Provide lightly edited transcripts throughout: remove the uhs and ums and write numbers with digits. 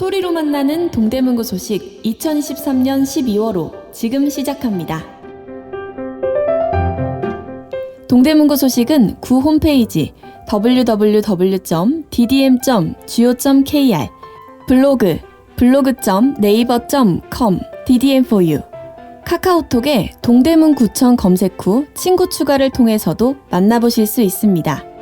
소리로 만나는 동대문구 소식 2023년 12월호 지금 시작합니다. 동대문구 소식은 구 홈페이지 www.ddm.go.kr 블로그.naver.com ddm4u 카카오톡에 동대문구청 검색 후 친구 추가를 통해서도 만나보실 수 있습니다.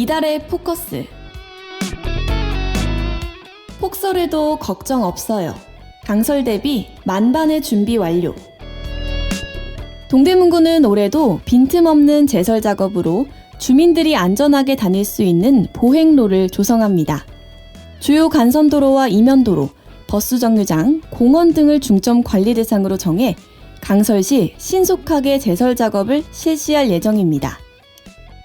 이달의 포커스. 폭설에도 걱정 없어요. 강설 대비 만반의 준비 완료. 동대문구는 올해도 빈틈없는 제설 작업으로 주민들이 안전하게 다닐 수 있는 보행로를 조성합니다. 주요 간선도로와 이면도로, 버스 정류장, 공원 등을 중점 관리 대상으로 정해 강설시 신속하게 제설 작업을 실시할 예정입니다.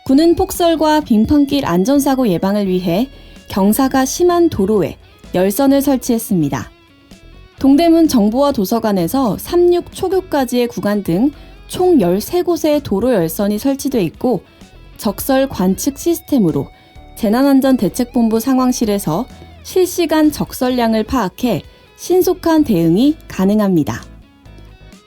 구는 폭설과 빙판길 안전사고 예방을 위해 경사가 심한 도로에 열선을 설치했습니다. 동대문 정보화 도서관에서 36 초교까지의 구간 등 총 13곳의 도로 열선이 설치돼 있고 적설 관측 시스템으로 재난안전대책본부 상황실에서 실시간 적설량을 파악해 신속한 대응이 가능합니다.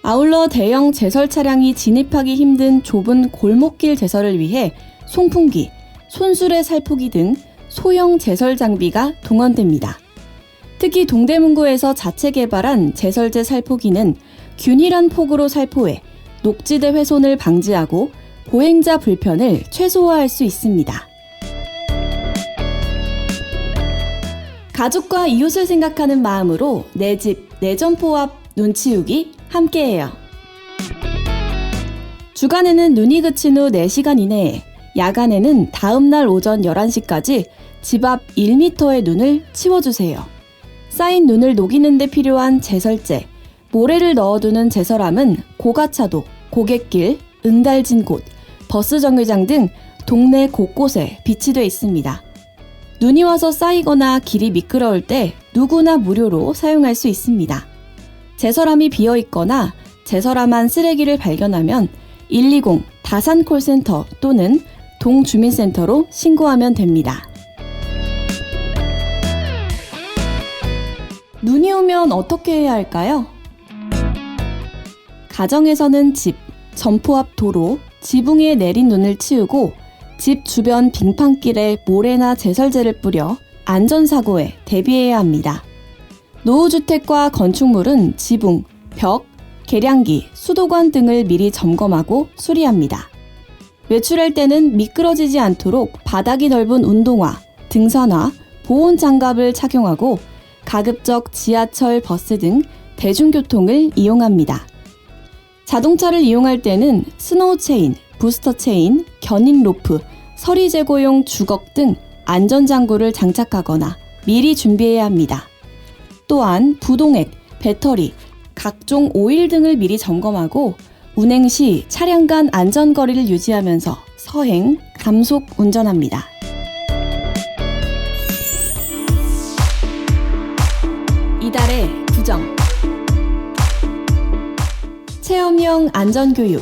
아울러 대형 제설 차량이 진입하기 힘든 좁은 골목길 제설을 위해 송풍기, 손수레 살포기 등 소형 제설 장비가 동원됩니다. 특히 동대문구에서 자체 개발한 제설제 살포기는 균일한 폭으로 살포해 녹지대 훼손을 방지하고 보행자 불편을 최소화할 수 있습니다. 가족과 이웃을 생각하는 마음으로 내 집, 내 점포 앞 눈 치우기 함께해요. 주간에는 눈이 그친 후 4시간 이내에, 야간에는 다음날 오전 11시까지 집 앞 1m의 눈을 치워주세요. 쌓인 눈을 녹이는 데 필요한 제설제, 모래를 넣어두는 제설함은 고가차도, 고갯길, 응달진 곳, 버스 정류장 등 동네 곳곳에 비치돼 있습니다. 눈이 와서 쌓이거나 길이 미끄러울 때 누구나 무료로 사용할 수 있습니다. 제설함이 비어있거나 제설함한 쓰레기를 발견하면 120 다산콜센터 또는 동주민센터로 신고하면 됩니다. 눈이 오면 어떻게 해야 할까요? 가정에서는 집, 점포 앞 도로, 지붕 위에 내린 눈을 치우고 집 주변 빙판길에 모래나 제설제를 뿌려 안전사고에 대비해야 합니다. 노후주택과 건축물은 지붕, 벽, 계량기, 수도관 등을 미리 점검하고 수리합니다. 외출할 때는 미끄러지지 않도록 바닥이 넓은 운동화, 등산화, 보온장갑을 착용하고 가급적 지하철, 버스 등 대중교통을 이용합니다. 자동차를 이용할 때는 스노우 체인, 부스터 체인, 견인 로프, 서리 제거용 주걱 등 안전장구를 장착하거나 미리 준비해야 합니다. 또한 부동액, 배터리, 각종 오일 등을 미리 점검하고 운행 시 차량 간 안전거리를 유지하면서 서행, 감속 운전합니다. 이달의 구정. 체험형 안전교육,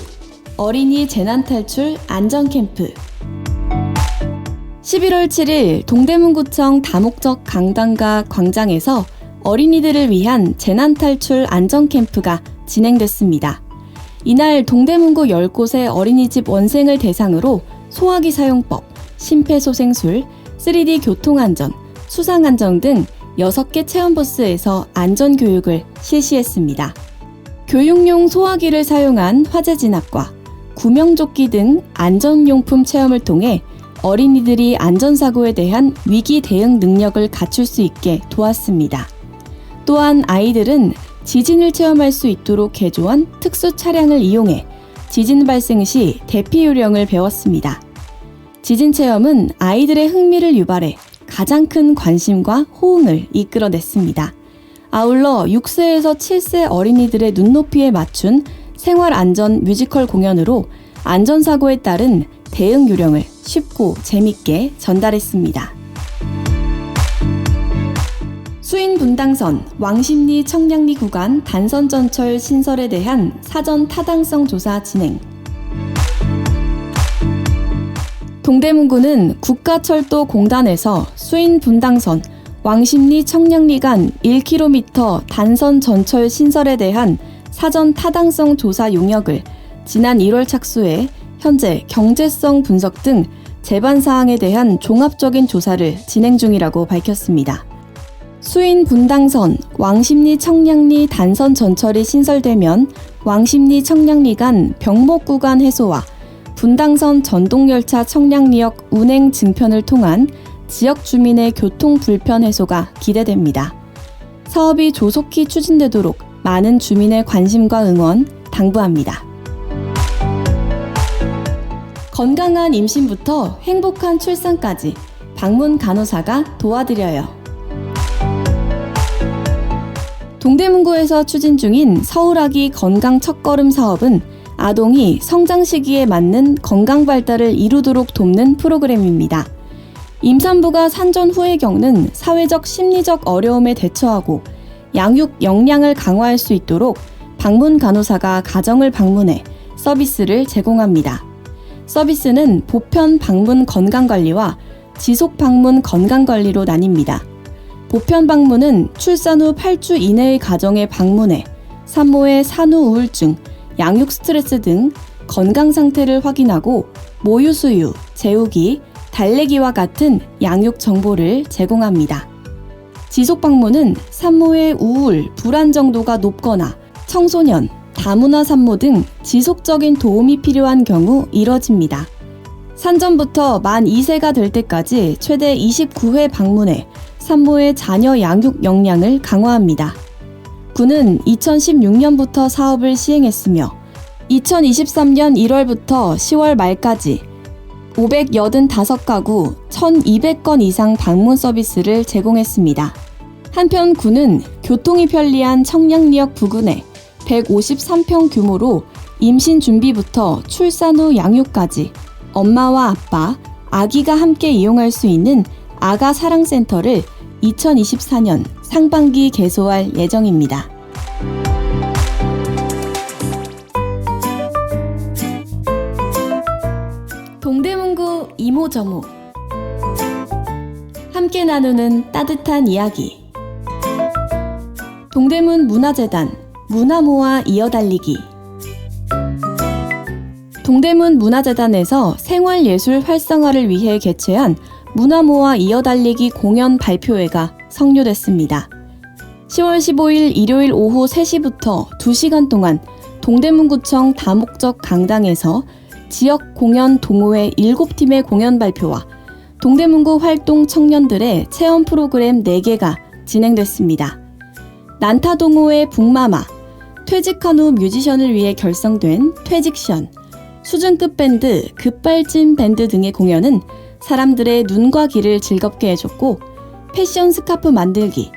어린이 재난탈출 안전캠프. 11월 7일 동대문구청 다목적 강당과 광장에서 어린이들을 위한 재난탈출 안전캠프가 진행됐습니다. 이날 동대문구 10곳의 어린이집 원생을 대상으로 소화기 사용법, 심폐소생술, 3D 교통안전, 수상안전 등 6개 체험부스에서 안전교육을 실시했습니다. 교육용 소화기를 사용한 화재 진압과 구명조끼 등 안전용품 체험을 통해 어린이들이 안전사고에 대한 위기 대응 능력을 갖출 수 있게 도왔습니다. 또한 아이들은 지진을 체험할 수 있도록 개조한 특수 차량을 이용해 지진 발생 시 대피 요령을 배웠습니다. 지진 체험은 아이들의 흥미를 유발해 가장 큰 관심과 호응을 이끌어냈습니다. 아울러 6세에서 7세 어린이들의 눈높이에 맞춘 생활안전 뮤지컬 공연으로 안전사고에 따른 대응 요령을 쉽고 재밌게 전달했습니다. 수인 분당선, 왕십리 청량리 구간 단선전철 신설에 대한 사전 타당성 조사 진행. 동대문구는 국가철도공단에서 수인 분당선, 왕십리 청량리 간 1km 단선 전철 신설에 대한 사전 타당성 조사 용역을 지난 1월 착수해 현재 경제성 분석 등 제반 사항에 대한 종합적인 조사를 진행 중이라고 밝혔습니다. 수인 분당선, 왕십리 청량리 단선 전철이 신설되면 왕십리 청량리 간 병목 구간 해소와 분당선 전동열차 청량리역 운행 증편을 통한 지역 주민의 교통 불편 해소가 기대됩니다. 사업이 조속히 추진되도록 많은 주민의 관심과 응원 당부합니다. 건강한 임신부터 행복한 출산까지 방문 간호사가 도와드려요. 동대문구에서 추진 중인 서울아기 건강 첫걸음 사업은 아동이 성장 시기에 맞는 건강 발달을 이루도록 돕는 프로그램입니다. 임산부가 산전 후에 겪는 사회적 심리적 어려움에 대처하고 양육 역량을 강화할 수 있도록 방문 간호사가 가정을 방문해 서비스를 제공합니다. 서비스는 보편 방문 건강관리와 지속 방문 건강관리로 나뉩니다. 보편 방문은 출산 후 8주 이내의 가정에 방문해 산모의 산후 우울증, 양육 스트레스 등 건강 상태를 확인하고 모유 수유, 재우기, 달래기와 같은 양육 정보를 제공합니다. 지속 방문은 산모의 우울, 불안 정도가 높거나 청소년, 다문화 산모 등 지속적인 도움이 필요한 경우 이뤄집니다. 산전부터 만 2세가 될 때까지 최대 29회 방문해 산모의 자녀 양육 역량을 강화합니다. 구는 2016년부터 사업을 시행했으며 2023년 1월부터 10월 말까지 585가구 1,200건 이상 방문 서비스를 제공했습니다. 한편 구는 교통이 편리한 청량리역 부근에 153평 규모로 임신 준비부터 출산 후 양육까지 엄마와 아빠, 아기가 함께 이용할 수 있는 아가 사랑센터를 2024년 상반기 개소할 예정입니다. 동대문구 이모저모 함께 나누는 따뜻한 이야기 동대문 문화재단 문화모아 이어달리기 동대문 문화재단에서 생활예술 활성화를 위해 개최한 문화모아 이어달리기 공연 발표회가 성료됐습니다. 10월 15일 일요일 오후 3시부터 2시간 동안 동대문구청 다목적 강당에서 지역 공연 동호회 7팀의 공연 발표와 동대문구 활동 청년들의 체험 프로그램 4개가 진행됐습니다. 난타 동호회 북마마, 퇴직한 후 뮤지션을 위해 결성된 퇴직션, 수준급 밴드 급발진 밴드 등의 공연은 사람들의 눈과 귀를 즐겁게 해줬고 패션 스카프 만들기,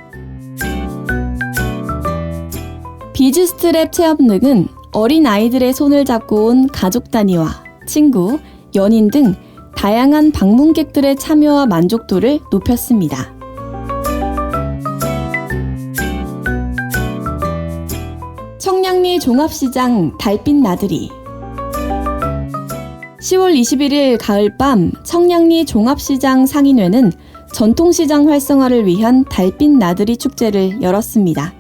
비즈 스트랩 체험 등은 어린 아이들의 손을 잡고 온 가족 단위와 친구, 연인 등 다양한 방문객들의 참여와 만족도를 높였습니다. 청량리 종합시장 달빛 나들이 10월 21일 가을밤 청량리 종합시장 상인회는 전통시장 활성화를 위한 달빛 나들이 축제를 열었습니다.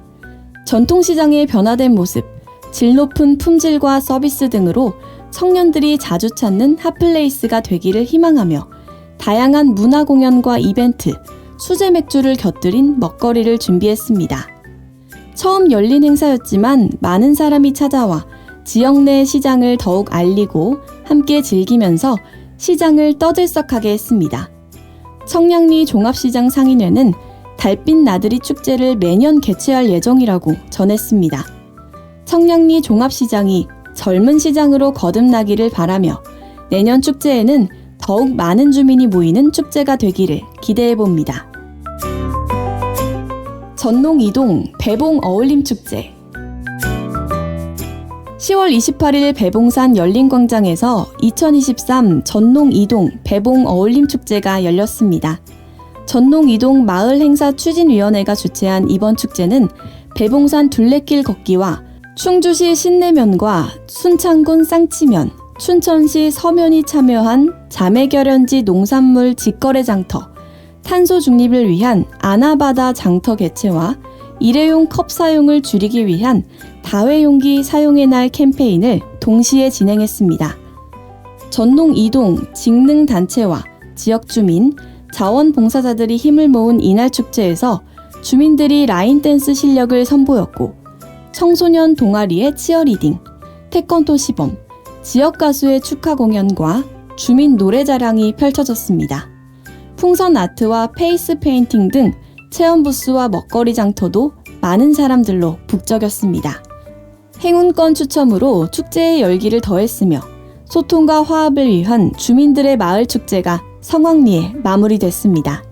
전통시장의 변화된 모습, 질 높은 품질과 서비스 등으로 청년들이 자주 찾는 핫플레이스가 되기를 희망하며 다양한 문화공연과 이벤트, 수제 맥주를 곁들인 먹거리를 준비했습니다. 처음 열린 행사였지만 많은 사람이 찾아와 지역 내 시장을 더욱 알리고 함께 즐기면서 시장을 떠들썩하게 했습니다. 청량리 종합시장 상인회는 달빛 나들이 축제를 매년 개최할 예정이라고 전했습니다. 청량리 종합시장이 젊은 시장으로 거듭나기를 바라며 내년 축제에는 더욱 많은 주민이 모이는 축제가 되기를 기대해봅니다. 전농 이동 배봉 어울림축제 10월 28일 배봉산 열린광장에서 2023 전농 이동 배봉 어울림축제가 열렸습니다. 전농 이동 마을 행사 추진위원회가 주최한 이번 축제는 배봉산 둘레길 걷기와 충주시 신내면과 순창군 쌍치면, 춘천시 서면이 참여한 자매결연지 농산물 직거래 장터, 탄소 중립을 위한 아나바다 장터 개최와 일회용 컵 사용을 줄이기 위한 다회용기 사용의 날 캠페인을 동시에 진행했습니다. 전농 이동 직능단체와 지역주민, 자원봉사자들이 힘을 모은 이날 축제에서 주민들이 라인댄스 실력을 선보였고 청소년 동아리의 치어리딩, 태권도 시범, 지역 가수의 축하 공연과 주민 노래 자랑이 펼쳐졌습니다. 풍선 아트와 페이스 페인팅 등 체험 부스와 먹거리 장터도 많은 사람들로 북적였습니다. 행운권 추첨으로 축제의 열기를 더했으며 소통과 화합을 위한 주민들의 마을 축제가 성황리에 마무리됐습니다.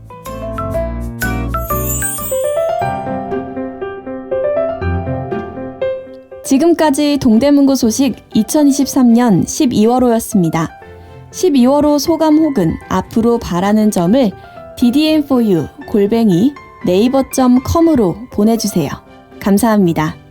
지금까지 동대문구 소식 2023년 12월호였습니다. 12월호 소감 혹은 앞으로 바라는 점을 ddm4u@naver.com으로 보내주세요. 감사합니다.